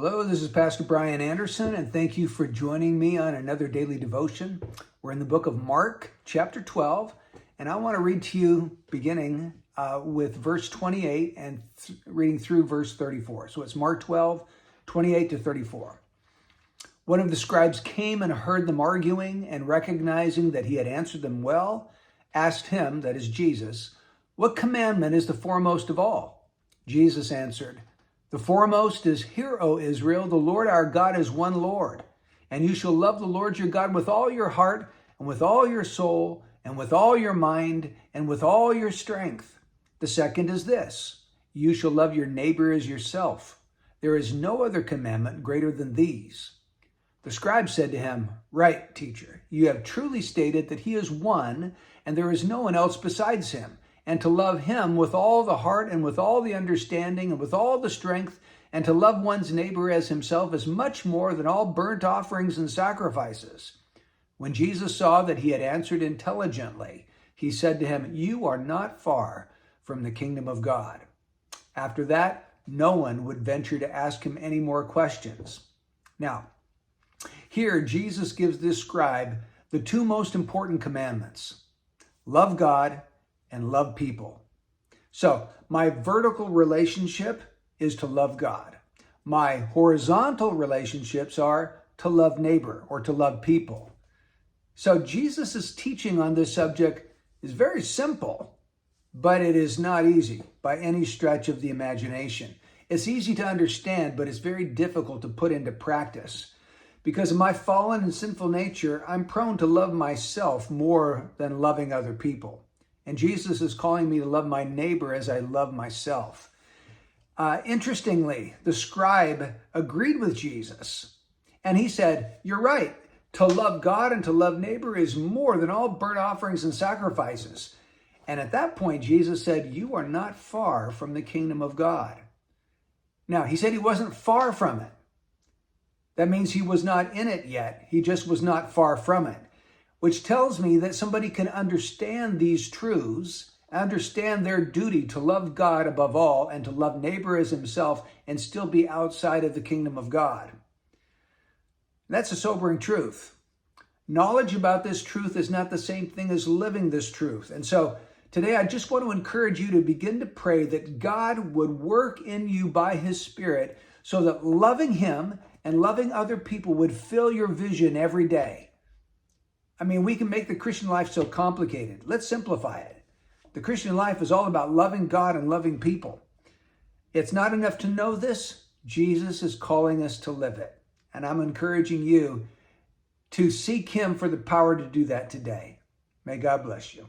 Hello, this is Pastor Brian Anderson, and thank you for joining me on another daily devotion. We're in the book of Mark, chapter 12, and I want to read to you beginning with verse 28 and reading through verse 34. So it's Mark 12, 28 to 34. One of the scribes came and heard them arguing, and recognizing that he had answered them well, asked him, that is Jesus, "What commandment is the foremost of all?" Jesus answered, "The foremost is, Hear, O Israel, the Lord our God is one Lord, and you shall love the Lord your God with all your heart, and with all your soul, and with all your mind, and with all your strength. The second is this, you shall love your neighbor as yourself. There is no other commandment greater than these." The scribe said to him, "Right, teacher, you have truly stated that he is one, and there is no one else besides him, and to love him with all the heart and with all the understanding and with all the strength, and to love one's neighbor as himself is much more than all burnt offerings and sacrifices." When Jesus saw that he had answered intelligently, he said to him, "You are not far from the kingdom of God." After that, no one would venture to ask him any more questions. Now, here Jesus gives this scribe the two most important commandments: love God and love people. So my vertical relationship is to love God. My horizontal relationships are to love neighbor or to love people. So Jesus' teaching on this subject is very simple, but it is not easy by any stretch of the imagination. It's easy to understand, but it's very difficult to put into practice. Because of my fallen and sinful nature, I'm prone to love myself more than loving other people. And Jesus is calling me to love my neighbor as I love myself. Interestingly, the scribe agreed with Jesus. And he said, "You're right. To love God and to love neighbor is more than all burnt offerings and sacrifices." And at that point, Jesus said, "You are not far from the kingdom of God." Now, he said he wasn't far from it. That means he was not in it yet. He just was not far from it, which tells me that somebody can understand these truths, understand their duty to love God above all and to love neighbor as himself, and still be outside of the kingdom of God. That's a sobering truth. Knowledge about this truth is not the same thing as living this truth. And so today I just want to encourage you to begin to pray that God would work in you by his Spirit so that loving him and loving other people would fill your vision every day. I mean, we can make the Christian life so complicated. Let's simplify it. The Christian life is all about loving God and loving people. It's not enough to know this. Jesus is calling us to live it. And I'm encouraging you to seek him for the power to do that today. May God bless you.